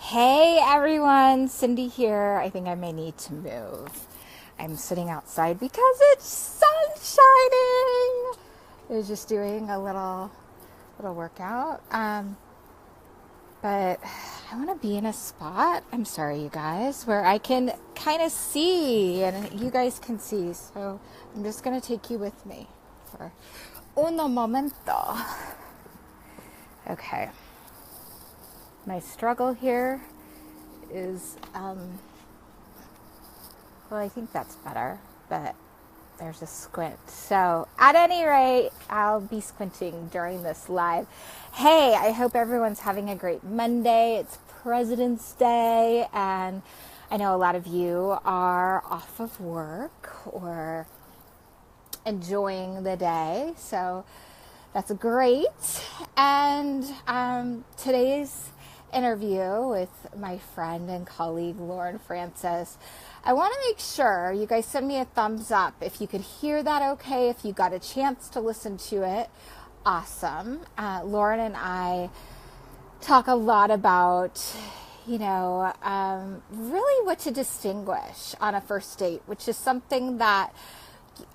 Hey everyone, Cindy here. I think I may need to move. I'm sitting outside because it's sun shining. I was just doing a little workout. But I want to be in a spot, I'm sorry you guys, where I can kind of see and you guys can see. So I'm just going to take you with me for uno momento. Okay. My struggle here is, well, I think that's better, but there's a squint. So at any rate, I'll be squinting during this live. Hey, I hope everyone's having a great Monday. It's President's Day, and I know a lot of you are off of work or enjoying the day, so that's great. And today's interview with my friend and colleague Lauren Francis, I want to make sure you guys send me a thumbs up if you could hear that okay, if you got a chance to listen to it. Awesome. Lauren and I talk a lot about, really what to distinguish on a first date, which is something that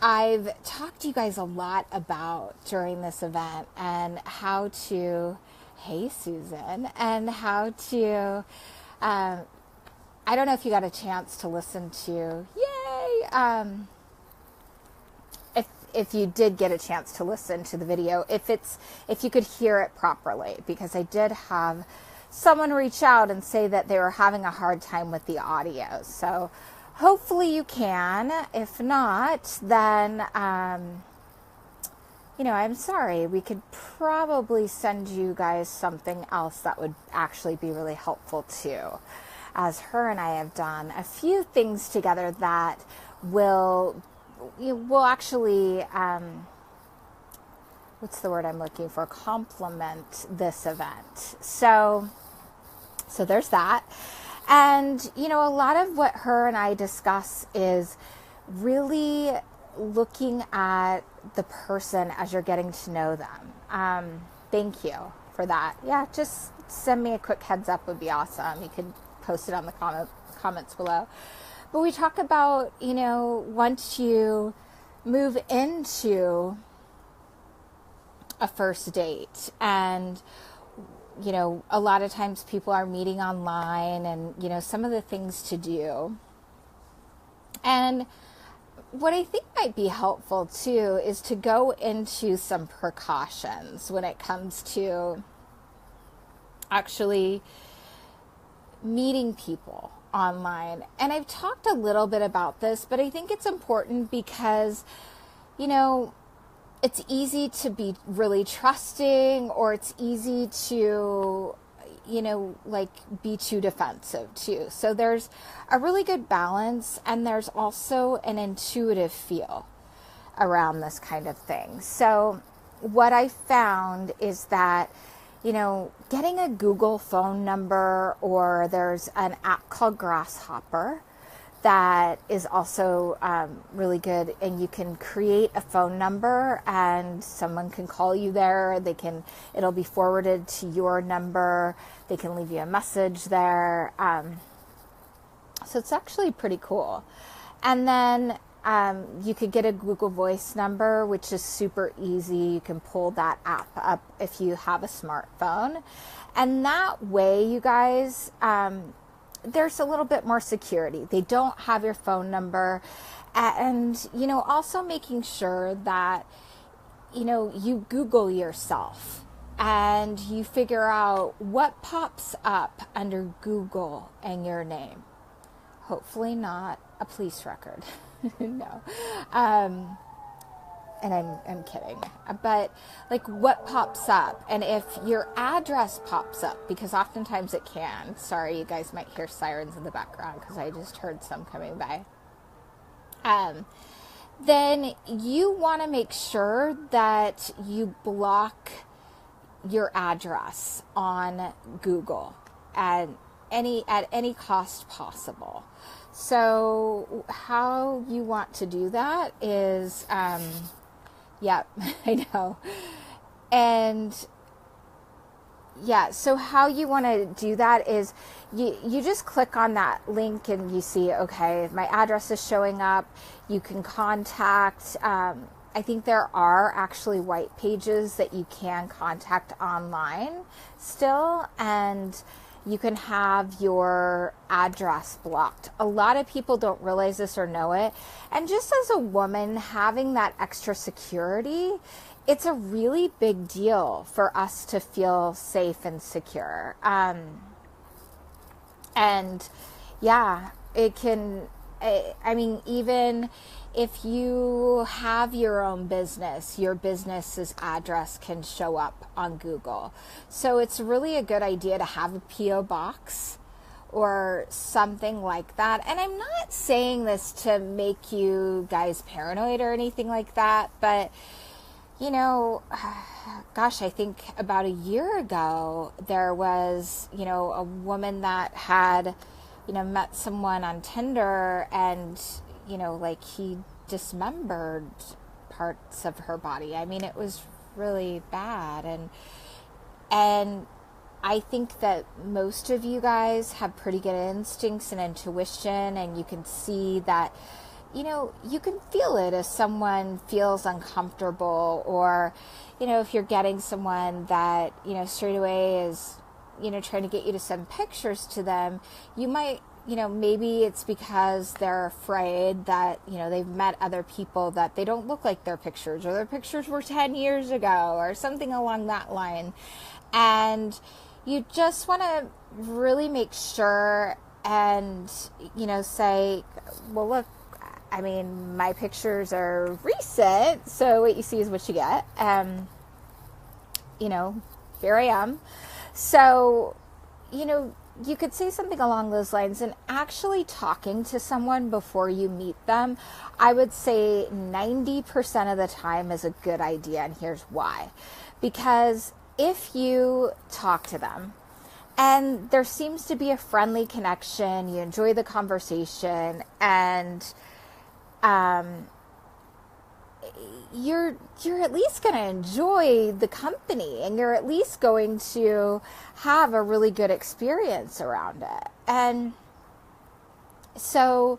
I've talked to you guys a lot about during this event, and how to, hey Susan, and how to, I don't know if you got a chance to listen to, yay, if you did get a chance to listen to the video, if you could hear it properly, because I did have someone reach out and say that they were having a hard time with the audio. So hopefully you can. If not, then, I'm sorry. We could probably send you guys something else that would actually be really helpful too, as her and I have done a few things together that will actually, what's the word I'm looking for? Complement this event. So there's that. And, a lot of what her and I discuss is really looking at the person as you're getting to know them. Thank you for that. Yeah, just send me a quick heads up would be awesome. You could post it on the comments below. But we talk about, once you move into a first date, and a lot of times people are meeting online, and, some of the things to do. And what I think might be helpful too is to go into some precautions when it comes to actually meeting people online. And I've talked a little bit about this, but I think it's important because, it's easy to be really trusting, or it's easy to, be too defensive too. So there's a really good balance, and there's also an intuitive feel around this kind of thing. So what I found is that, getting a Google phone number, or there's an app called Grasshopper that is also really good, and you can create a phone number and someone can call you there. It'll be forwarded to your number. They can leave you a message there. So it's actually pretty cool. And then you could get a Google Voice number, which is super easy. You can pull that app up if you have a smartphone. And that way, you guys, there's a little bit more security. They don't have your phone number. And, also making sure that, you Google yourself and you figure out what pops up under Google and your name. Hopefully not a police record. No. And I'm kidding, but what pops up, and if your address pops up, because oftentimes it can, sorry, you guys might hear sirens in the background because I just heard some coming by, then you want to make sure that you block your address on Google at any cost possible. So how you want to do that is, yep, I know. And Yeah, so how you want to do that is you just click on that link and you see, okay, my address is showing up. You can contact, I think there are actually white pages that you can contact online still, and you can have your address blocked. A lot of people don't realize this or know it. And just as a woman, having that extra security, it's a really big deal for us to feel safe and secure. And yeah, it can, I mean, even if you have your own business, your business's address can show up on Google. So it's really a good idea to have a P.O. box or something like that. And I'm not saying this to make you guys paranoid or anything like that, but you know, gosh, I think about a year ago, there was, you know, a woman that had, you know, met someone on Tinder and, you know, like he dismembered parts of her body. I mean, it was really bad. And I think that most of you guys have pretty good instincts and intuition, and you can see that, you know, you can feel it if someone feels uncomfortable, or, you know, if you're getting someone that, you know, straight away is, you know, trying to get you to send pictures to them, you might, you know, maybe it's because they're afraid that, you know, they've met other people that they don't look like their pictures, or their pictures were 10 years ago or something along that line. And you just want to really make sure and, you know, say, well, look, I mean, my pictures are recent, so what you see is what you get. You know, here I am. So, you know, you could say something along those lines, and actually talking to someone before you meet them, I would say 90% of the time is a good idea, and here's why. Because if you talk to them and there seems to be a friendly connection, you enjoy the conversation, and you're at least going to enjoy the company, and you're at least going to have a really good experience around it. And so,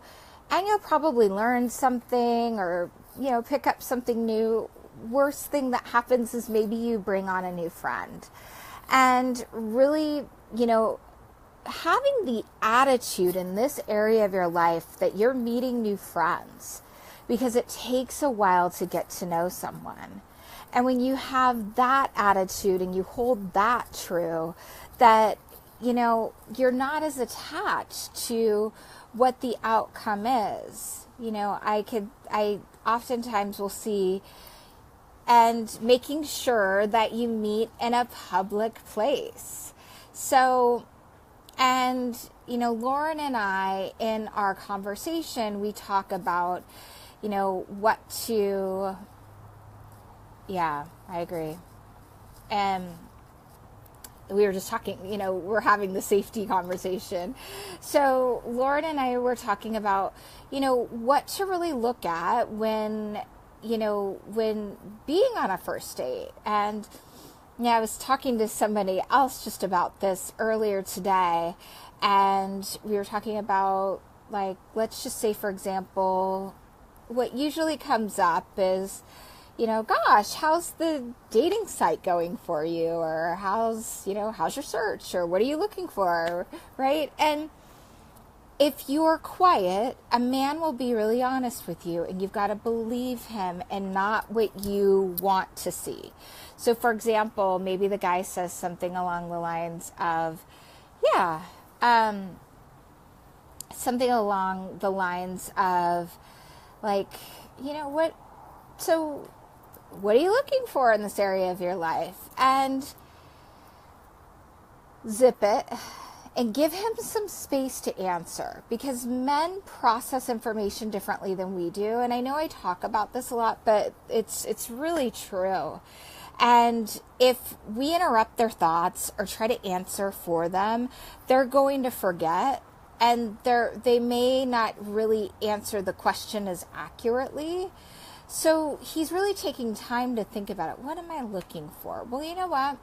and you'll probably learn something, or, you know, pick up something new. Worst thing that happens is maybe you bring on a new friend. And really, you know, having the attitude in this area of your life that you're meeting new friends, because it takes a while to get to know someone. And when you have that attitude and you hold that true, that, you know, you're not as attached to what the outcome is. You know, I oftentimes will see, and making sure that you meet in a public place. So, and, you know, Lauren and I, in our conversation, we talk about, you know, what to, yeah, I agree. And we were just talking, you know, we're having the safety conversation. So Lauren and I were talking about, you know, what to really look at when, you know, when being on a first date. And yeah, I was talking to somebody else just about this earlier today, and we were talking about, like, let's just say, for example, what usually comes up is, you know, gosh, how's the dating site going for you? Or how's your search? Or what are you looking for? Right? And if you're quiet, a man will be really honest with you, and you've got to believe him and not what you want to see. So, for example, maybe the guy says something along the lines of, yeah, something along the lines of, like, you know, what are you looking for in this area of your life? And zip it and give him some space to answer, because men process information differently than we do. And I know I talk about this a lot, but it's really true. And if we interrupt their thoughts or try to answer for them, they're going to forget, and they may not really answer the question as accurately. So he's really taking time to think about it. What am I looking for? Well, you know what?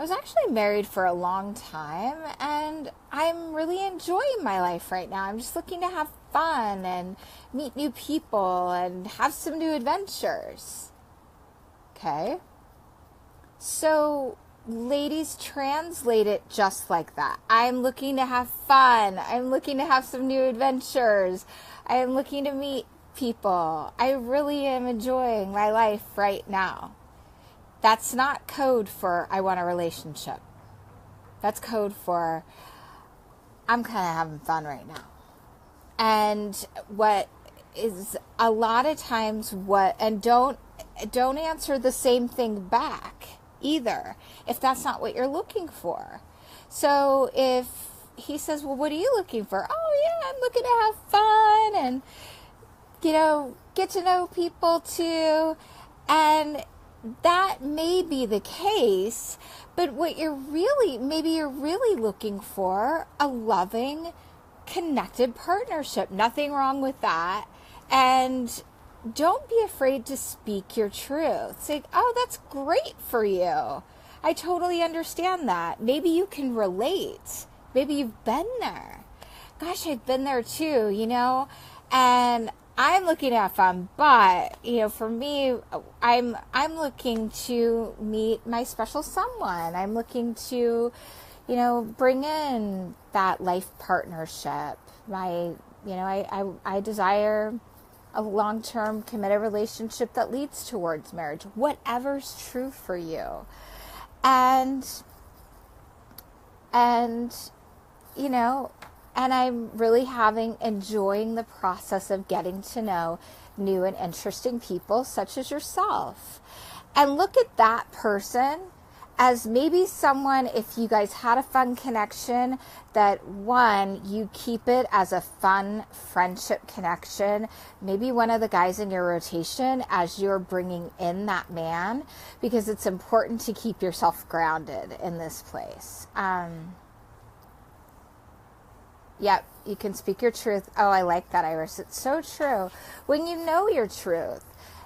I was actually married for a long time, and I'm really enjoying my life right now. I'm just looking to have fun and meet new people and have some new adventures. Okay? So, ladies, translate it just like that. I'm looking to have fun. I'm looking to have some new adventures. I am looking to meet people. I really am enjoying my life right now. That's not code for I want a relationship. That's code for I'm kind of having fun right now. And what is a lot of times and don't answer the same thing back either if that's not what you're looking for. So if he says, well, what are you looking for? Oh yeah, I'm looking to have fun and, get to know people too. And that may be the case, but what maybe you're really looking for a loving, connected partnership. Nothing wrong with that. And don't be afraid to speak your truth. Say, oh, that's great for you. I totally understand that. Maybe you can relate. Maybe you've been there. Gosh, I've been there too, and I'm looking to have fun, but, for me, I'm looking to meet my special someone. I'm looking to, bring in that life partnership. I desire a long-term committed relationship that leads towards marriage, whatever's true for you. And I'm really enjoying the process of getting to know new and interesting people such as yourself. And look at that person as maybe someone, if you guys had a fun connection, that one, you keep it as a fun friendship connection. Maybe one of the guys in your rotation as you're bringing in that man, because it's important to keep yourself grounded in this place. Yep, you can speak your truth. Oh, I like that, Iris. It's so true. When you know your truth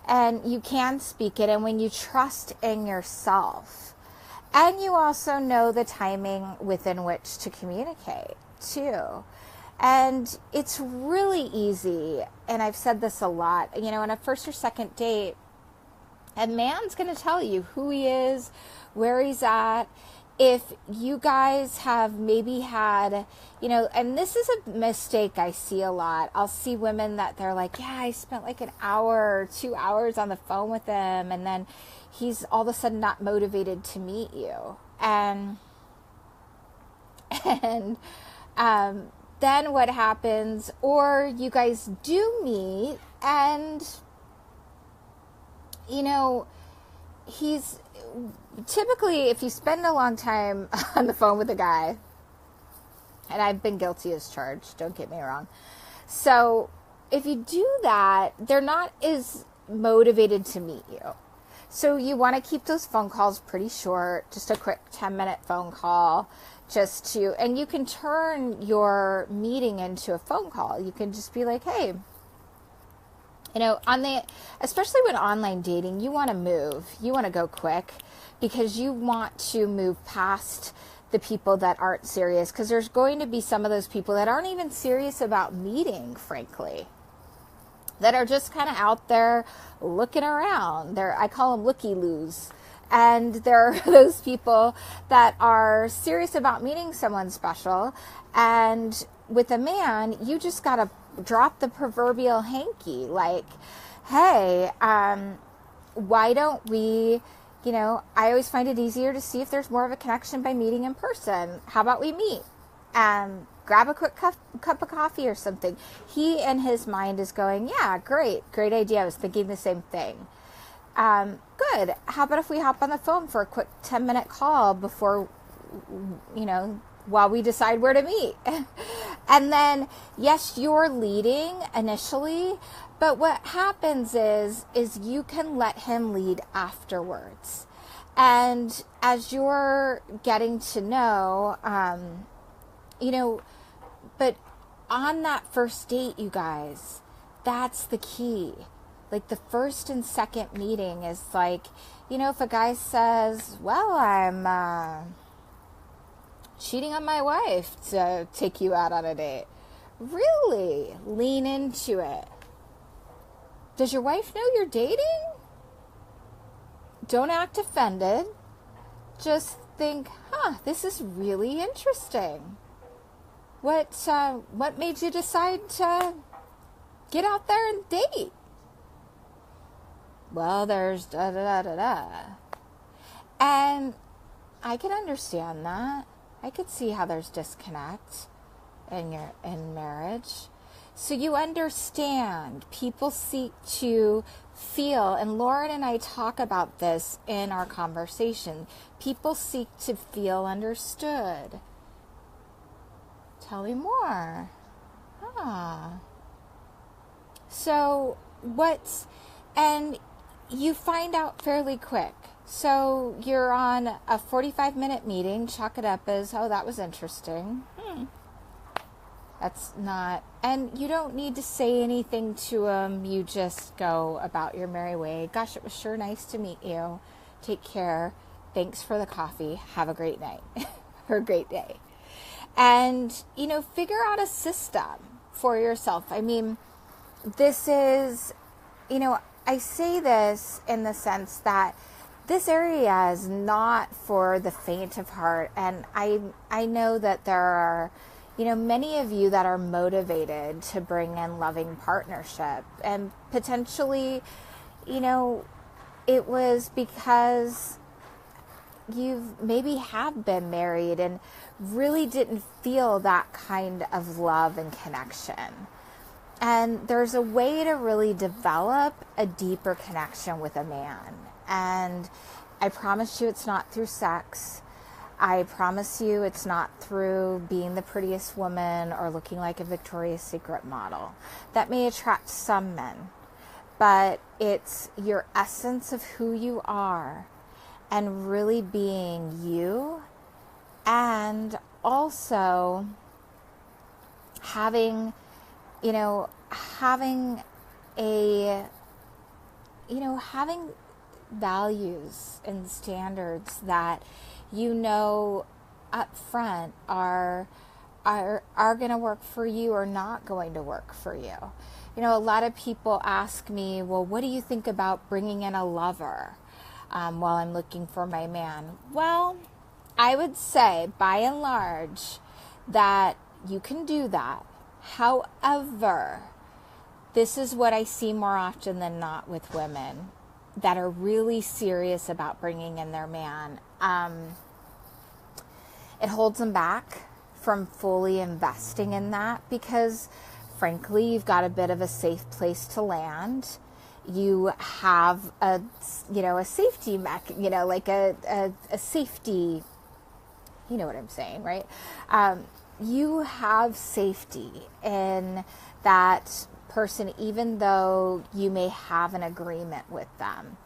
and you can speak it, and when you trust in yourself, and you also know the timing within which to communicate too. And it's really easy, and I've said this a lot, on a first or second date, a man's going to tell you who he is, where he's at. If you guys have maybe had, and this is a mistake I see a lot. I'll see women that they're like, yeah, I spent like an hour or 2 hours on the phone with him, and then he's all of a sudden not motivated to meet you. And then what happens, or you guys do meet, and, he's typically, if you spend a long time on the phone with a guy, and I've been guilty as charged, don't get me wrong. So if you do that, they're not as motivated to meet you. So you want to keep those phone calls pretty short, just a quick 10-minute phone call, and you can turn your meeting into a phone call. You can just be like, hey, especially when online dating, you want to move, you want to go quick, because you want to move past the people that aren't serious, because there's going to be some of those people that aren't even serious about meeting, frankly, that are just kind of out there looking around. I call them looky-loos. And there are those people that are serious about meeting someone special. And with a man, you just got to drop the proverbial hanky. Like, hey, why don't we, I always find it easier to see if there's more of a connection by meeting in person. How about we meet? Grab a quick cup of coffee or something. He in his mind is going, yeah, great idea. I was thinking the same thing. Good. How about if we hop on the phone for a quick 10-minute call before, while we decide where to meet? And then, yes, you're leading initially, but what happens is you can let him lead afterwards. And as you're getting to know, but on that first date, you guys, that's the key. Like the first and second meeting is like, if a guy says, well, I'm cheating on my wife to take you out on a date. Really lean into it. Does your wife know you're dating? Don't act offended. Just think, this is really interesting. What made you decide to get out there and date? Well, there's da da da da da. And I can understand that. I could see how there's disconnect in marriage. So you understand, people seek to feel, and Lauren and I talk about this in our conversation. People seek to feel understood. Tell me more. So and you find out fairly quick. So you're on a 45-minute meeting, chalk it up as, that was interesting. That's not, and you don't need to say anything to them. You just go about your merry way. Gosh, it was sure nice to meet you. Take care. Thanks for the coffee. Have a great night or a great day. And, figure out a system for yourself. I mean, this is, I say this in the sense that this area is not for the faint of heart. And I know that there are, many of you that are motivated to bring in loving partnership. And potentially, it was because you maybe have been married and really didn't feel that kind of love and connection. And there's a way to really develop a deeper connection with a man. And I promise you it's not through sex. I promise you it's not through being the prettiest woman or looking like a Victoria's Secret model. That may attract some men, but it's your essence of who you are and really being you, and also having values and standards that up front are going to work for you or not going to work for you. A lot of people ask me, well, what do you think about bringing in a lover while I'm looking for my man? Well, I would say by and large that you can do that. However, this is what I see more often than not with women that are really serious about bringing in their man. It holds them back from fully investing in that because, frankly, you've got a bit of a safe place to land. You have a safety like a safety, you know what I'm saying, right? You have safety in that person, even though you may have an agreement with them.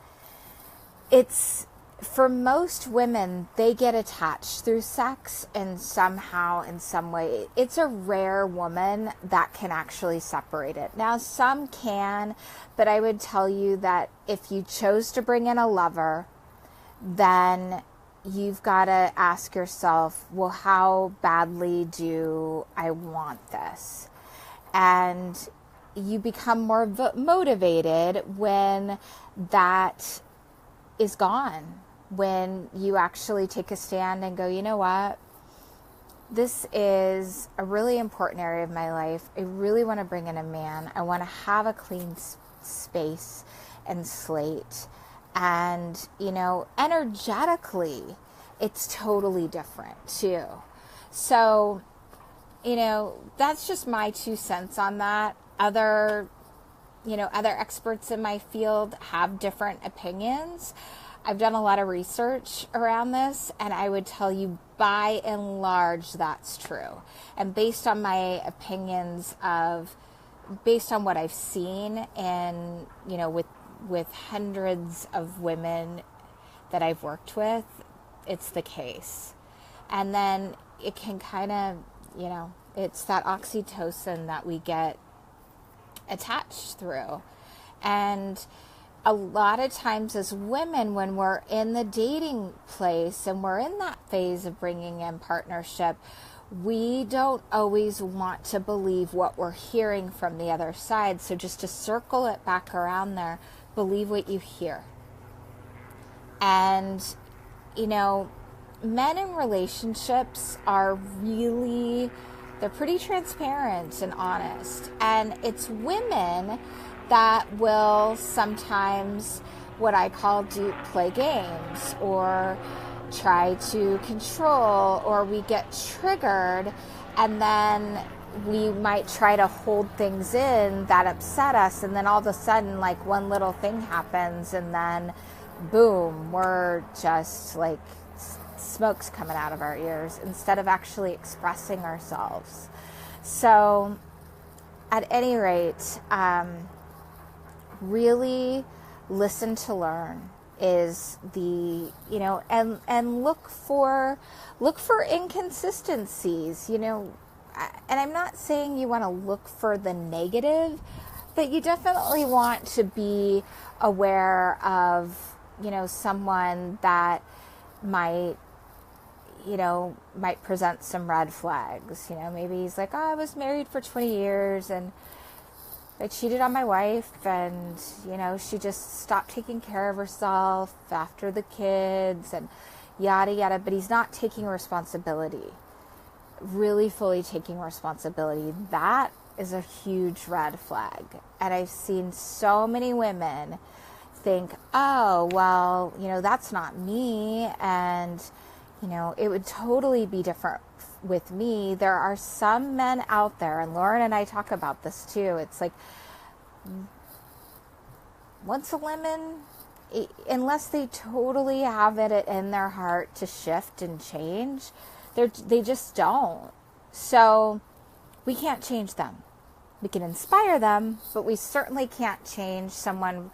It's, for most women, they get attached through sex and somehow, in some way. It's a rare woman that can actually separate it. Now, some can, but I would tell you that if you chose to bring in a lover, then you've got to ask yourself, well, how badly do I want this? And you become more motivated when that is gone, when you actually take a stand and go, you know what? This is a really important area of my life. I really want to bring in a man. I want to have a clean space and slate. And, energetically, it's totally different too. So, that's just my 2 cents on that. Other experts in my field have different opinions. I've done a lot of research around this, and I would tell you by and large that's true. And based on my opinions based on what I've seen and, with hundreds of women that I've worked with, it's the case. And then it can kind of, it's that oxytocin that we get attached through. And a lot of times as women, when we're in the dating place and we're in that phase of bringing in partnership, we don't always want to believe what we're hearing from the other side. So just to circle it back around there, believe what you hear. And, you know, men in relationships are really, they're pretty transparent and honest. And it's women that will sometimes, what I call, play games or try to control, or we get triggered and then we might try to hold things in that upset us, and then all of a sudden, like, one little thing happens and then boom, we're just like smoke's coming out of our ears instead of actually expressing ourselves. So at any rate, really listen to learn is the, you know, and look for inconsistencies, you know. And I'm not saying you want to look for the negative, but you definitely want to be aware of, you know, someone that might present some red flags. You know, maybe he's like, oh, I was married for 20 years and I cheated on my wife, and, you know, she just stopped taking care of herself after the kids and yada yada, but he's not taking responsibility, really fully taking responsibility. That is a huge red flag. And I've seen so many women think, oh, well, you know, that's not me, and, you know, it would totally be different with me. There are some men out there, and Lauren and I talk about this too. It's like, once a woman, unless they totally have it in their heart to shift and change, they just don't. So we can't change them. We can inspire them, but we certainly can't change someone,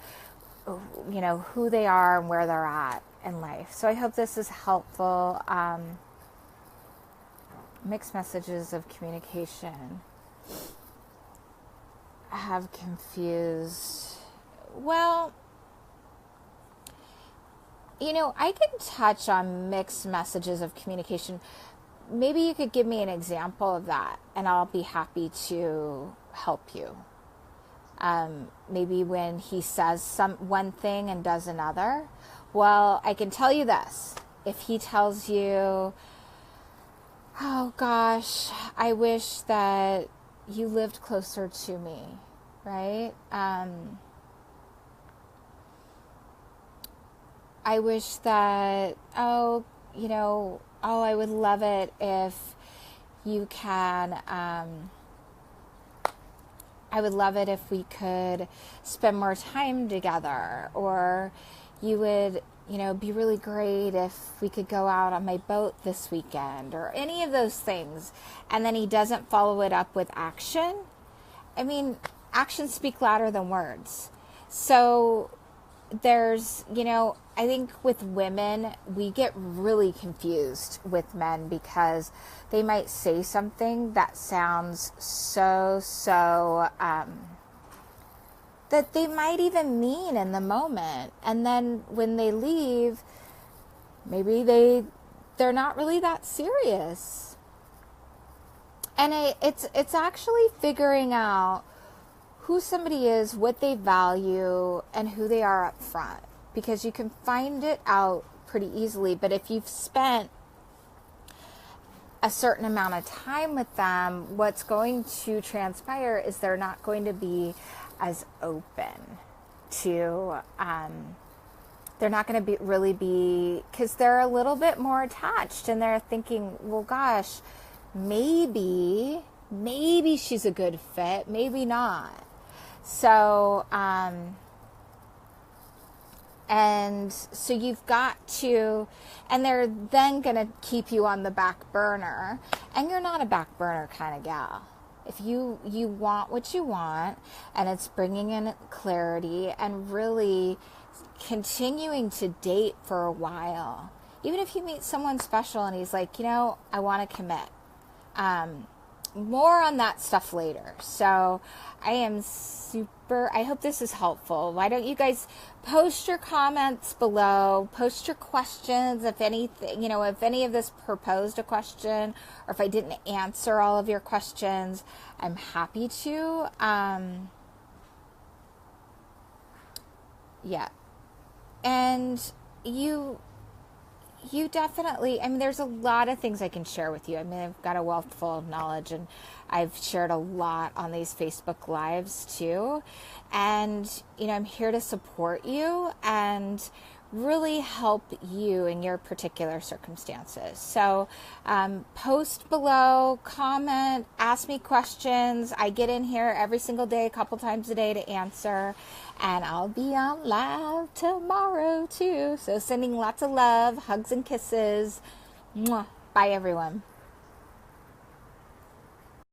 you know, who they are and where they're at in life. So I hope this is helpful. Mixed messages of communication. I have confused. Well, you know, I can touch on mixed messages of communication. Maybe you could give me an example of that, and I'll be happy to help you. Maybe when he says one thing and does another. Well, I can tell you this. If he tells you, oh gosh, I wish that you lived closer to me, right? I wish that, I would love it if you can, I would love it if we could spend more time together, or you would, you know, be really great if we could go out on my boat this weekend, or any of those things. And then he doesn't follow it up with action. I mean, actions speak louder than words. So there's, you know, I think with women, we get really confused with men because they might say something that sounds so, that they might even mean in the moment. And then when they leave, maybe they're not really that serious. And it's actually figuring out who somebody is, what they value, and who they are up front. Because you can find it out pretty easily. But if you've spent a certain amount of time with them, what's going to transpire is they're not going to be as open to, they're not going to really be, because they're a little bit more attached, and they're thinking, well, gosh, maybe she's a good fit, maybe not. So, and so you've got to, and they're then going to keep you on the back burner, and you're not a back burner kind of gal. If you want what you want, and it's bringing in clarity and really continuing to date for a while, even if you meet someone special and he's like, you know, I want to commit, more on that stuff later. So I hope this is helpful. Why don't you guys post your comments below, post your questions, if anything, if any of this proposed a question, or if I didn't answer all of your questions, I'm happy to. Yeah. And you definitely, there's a lot of things I can share with you. I've got a wealth full of knowledge, and I've shared a lot on these Facebook Lives too. And, I'm here to support you and really help you in your particular circumstances. So post below, comment, ask me questions. I get in here every single day, a couple times a day to answer. And I'll be on live tomorrow too. So sending lots of love, hugs and kisses. Mwah. Bye everyone.